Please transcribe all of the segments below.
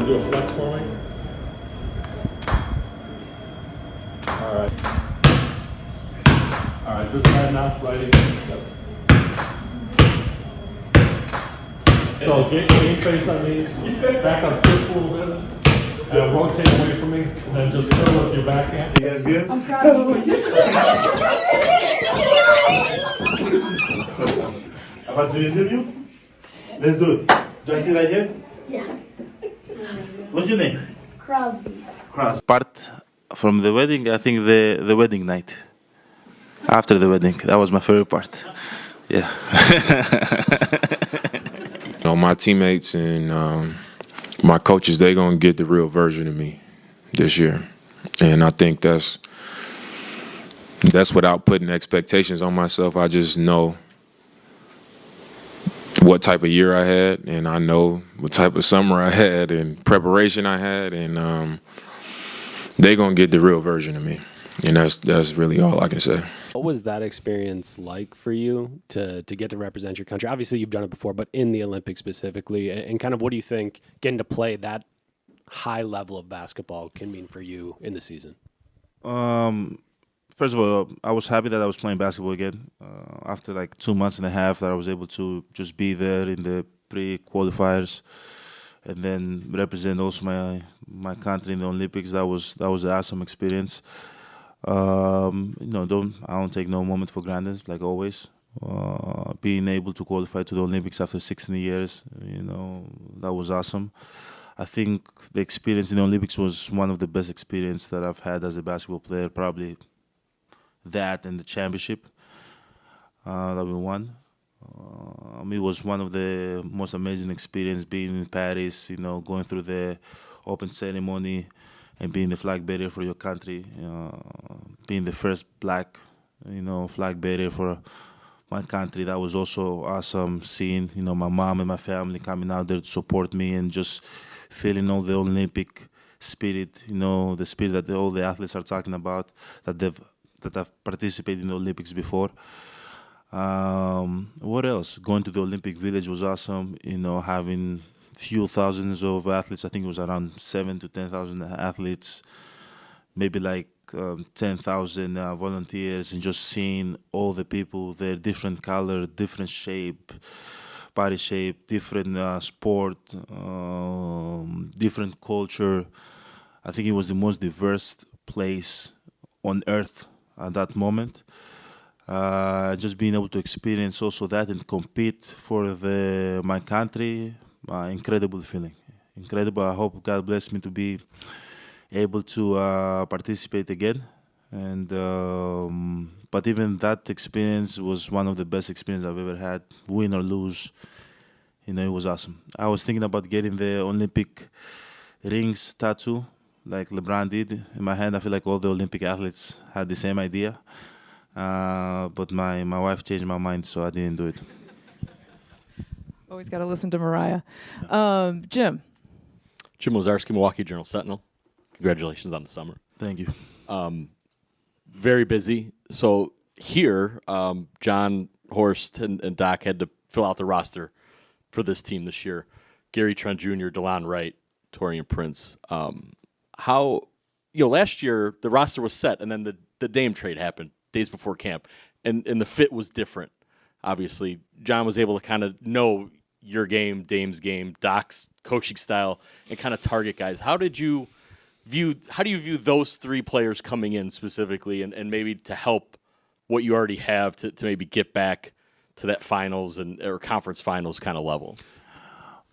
You do a flex for me? All right. All right, this side now, righty. Yep. So get your face on these, back up just a little bit, and rotate away from me, and then just throw with your backhand. You guys good? I'm crying. About the interview? Let's do it. Do I sit right here? Yeah. What's your name? Crosby. Part from the wedding, I think the wedding night. After the wedding, that was my favorite part. Yeah. My teammates and my coaches, they're going to get the real version of me this year. And I think that's without putting expectations on myself. I just know what type of year I had, and I know what type of summer I had and preparation I had, and they're going to get the real version of me. And that's really all I can say. What was that experience like for you to get to represent your country? Obviously, you've done it before, but in the Olympics specifically, and kind of what do you think getting to play that high level of basketball can mean for you in the season? First of all, I was happy that I was playing basketball again. After like 2 months and a half that I was able to just be there in the pre-qualifiers and then represent also my country in the Olympics. That was an awesome experience. I don't take no moment for granted, like always. Being able to qualify to the Olympics after 16 years, that was awesome. I think the experience in the Olympics was one of the best experiences that I've had as a basketball player, probably that and the championship that we won. It was one of the most amazing experiences being in Paris, going through the open ceremony and being the flag bearer for your country, being the first black, flag bearer for my country. That was also awesome seeing, my mom and my family coming out there to support me and just feeling all the Olympic spirit, the spirit that all the athletes are talking about, that have participated in the Olympics before. What else? Going to the Olympic Village was awesome, having few thousands of athletes. I think it was around 7,000 to 10,000 athletes, maybe like 10,000 volunteers, and just seeing all the people, their different color, different shape, body shape, different sport, different culture. I think it was the most diverse place on earth at that moment. Just being able to experience also that and compete for my country, incredible feeling. Incredible. I hope God bless me to be able to participate again. And but even that experience was one of the best experiences I've ever had, win or lose. It was awesome. I was thinking about getting the Olympic rings tattoo like LeBron did in my hand. I feel like all the Olympic athletes had the same idea. But my wife changed my mind, so I didn't do it. Always got to listen to Mariah. Jim. Jim Lazarski, Milwaukee Journal-Sentinel. Congratulations on the summer. Thank you. Very busy. So here, John, Horst, and Doc had to fill out the roster for this team this year. Gary Trent Jr., DeLon Wright, Taurean Prince. Last year the roster was set, and then the Dame trade happened days before camp, and the fit was different. Obviously, John was able to kind of know your game, Dame's game, Doc's coaching style, and kind of target guys. How do you view those three players coming in specifically, and maybe to help what you already have to maybe get back to that finals or conference finals kind of level?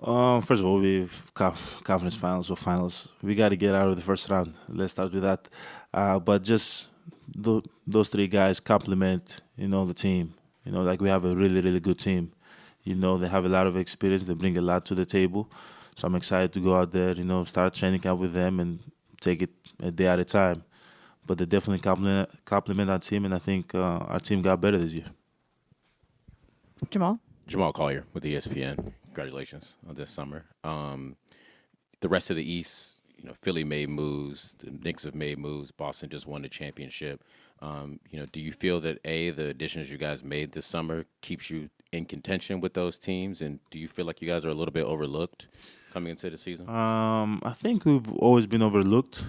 First of all, we've conference finals or finals. We got to get out of the first round. Let's start with that. But just those three guys complement, the team. Like we have a really, really good team. They have a lot of experience. They bring a lot to the table. So I'm excited to go out there, start training camp with them and take it a day at a time. But they definitely complement our team, and I think our team got better this year. Jamal Collier with ESPN. Congratulations on this summer. The rest of the East, Philly made moves, the Knicks have made moves, Boston just won the championship. Do you feel that the additions you guys made this summer keeps you in contention with those teams, and do you feel like you guys are a little bit overlooked coming into the season? I think we've always been overlooked.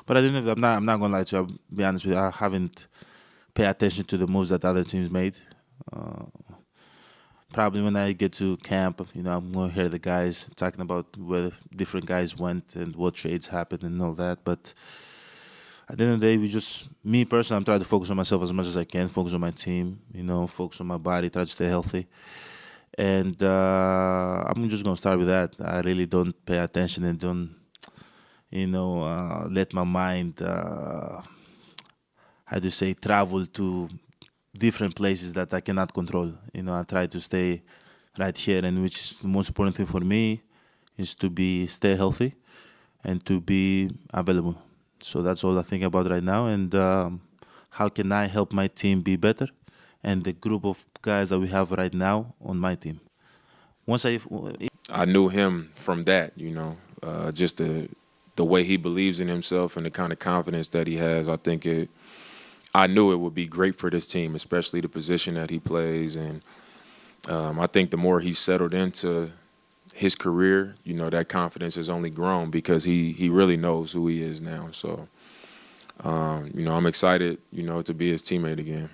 But I didn't. I'm not gonna lie to you. I'll be honest with you. I haven't paid attention to the moves that other teams made. Probably when I get to camp, I'm gonna hear the guys talking about where different guys went and what trades happened and all that. But at the end of the day, me personally, I'm trying to focus on myself as much as I can. Focus on my team. Focus on my body. Try to stay healthy. And I'm just gonna start with that. I really don't pay attention and don't. Let my mind, travel to different places that I cannot control. I try to stay right here, and which is the most important thing for me is to stay healthy and to be available. So that's all I think about right now, and how can I help my team be better and the group of guys that we have right now on my team. I knew him from that, just the way he believes in himself and the kind of confidence that he has. I knew it would be great for this team, especially the position that he plays. And I think the more he's settled into his career, that confidence has only grown because he really knows who he is now. So, I'm excited, to be his teammate again.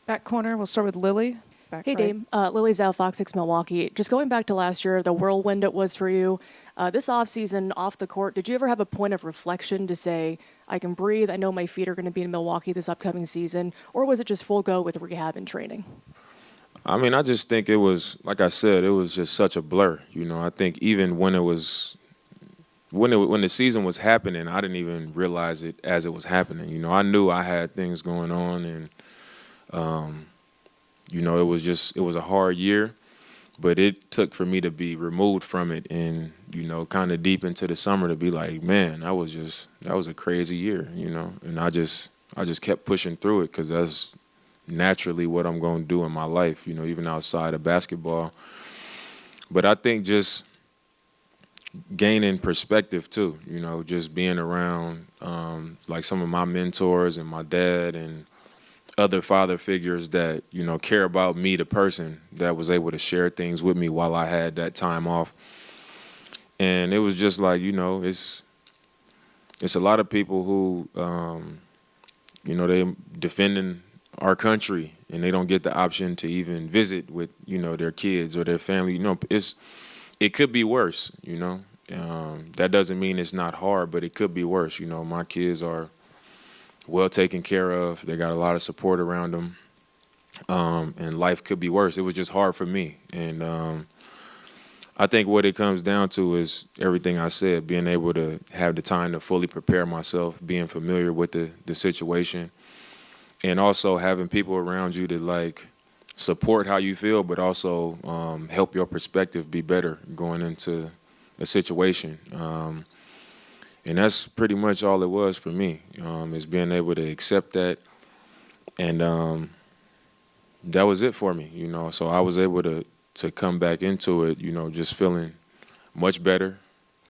Back corner, we'll start with Lily. Back Hey, right. Dame. Lily Zhao, Fox 6 Milwaukee. Just going back to last year, the whirlwind it was for you. This offseason, off the court, did you ever have a point of reflection to say, I can breathe, I know my feet are going to be in Milwaukee this upcoming season? Or was it just full go with rehab and training? I just think it was, like I said, it was just such a blur. I think even when the season was happening, I didn't even realize it as it was happening. I knew I had things going on, and it was a hard year, but it took for me to be removed from it and, kind of deep into the summer to be like, man, that was a crazy year, and I just kept pushing through it because that's naturally what I'm going to do in my life, even outside of basketball. But I think just gaining perspective too, just being around like some of my mentors and my dad and other father figures that, care about me, the person, that was able to share things with me while I had that time off. And it was just like, it's a lot of people who, they defending our country and they don't get the option to even visit with, their kids or their family. It could be worse, that doesn't mean it's not hard, but it could be worse. My kids are well taken care of. They got a lot of support around them. And life could be worse. It was just hard for me. And I think what it comes down to is everything I said, being able to have the time to fully prepare myself, being familiar with the situation, and also having people around you to support how you feel, but also help your perspective be better going into a situation. And that's pretty much all it was for me, is being able to accept that. And that was it for me, So I was able to come back into it, just feeling much better,